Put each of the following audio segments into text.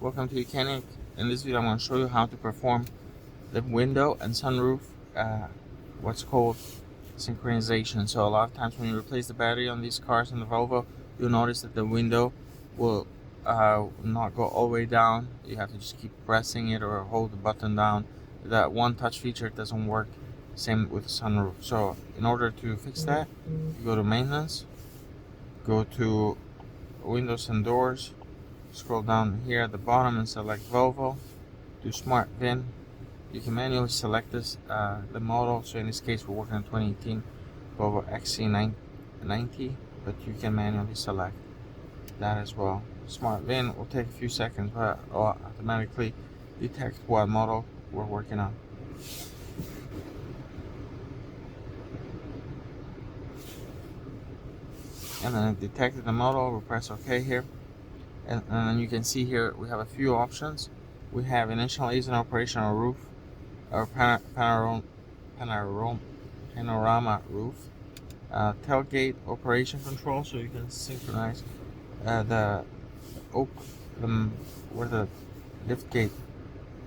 welcome to Mechanic. In this video I'm going to show you how to perform the window and sunroof what's called synchronization. So a lot of times when you replace the battery on these cars in the Volvo, you'll notice that the window will not go all the way down. You have to just keep pressing it or hold the button down. That one touch feature doesn't work. Same with the sunroof. So in order to fix that, you go to maintenance, go to windows and doors, scroll down here at the bottom and select Volvo, do smart VIN. You can manually select this the model, so in this case we're working on 2018 Volvo XC90, but you can manually select that as well. Smart VIN will take a few seconds, but it'll automatically detect what model we're working on. And then it detected the model. We'll press OK here, and then you can see here we have a few options. We have initialize an operational roof, or panorama roof, tailgate operation control, so you can synchronize where the lift gate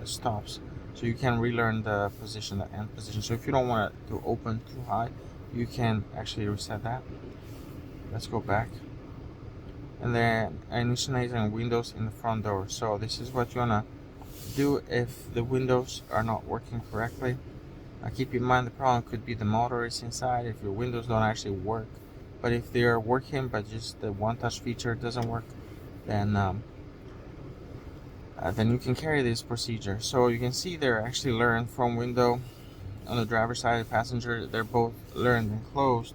stops, so you can relearn the position, the end position. So if you don't want it to open too high, you can actually reset that. Let's go back, and then initializing windows in the front door. So this is what you wanna do if the windows are not working correctly. Now keep in mind the problem could be the motor is inside if your windows don't actually work. But if they are working but just the one touch feature doesn't work, then you can carry this procedure. So you can see they're actually learned from window on the driver's side, the passenger, they're both learned and closed.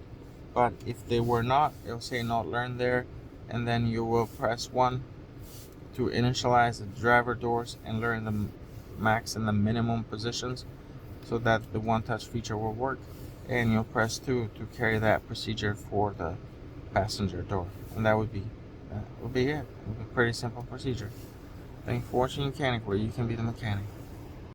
But if they were not, it'll say not learned there, and then you will press 1 to initialize the driver doors and learn the max and the minimum positions so that the one touch feature will work, and you'll press 2 to carry that procedure for the passenger door, and that would be it. It would be a pretty simple procedure. Thank you for watching Mechanic, where you can be the mechanic.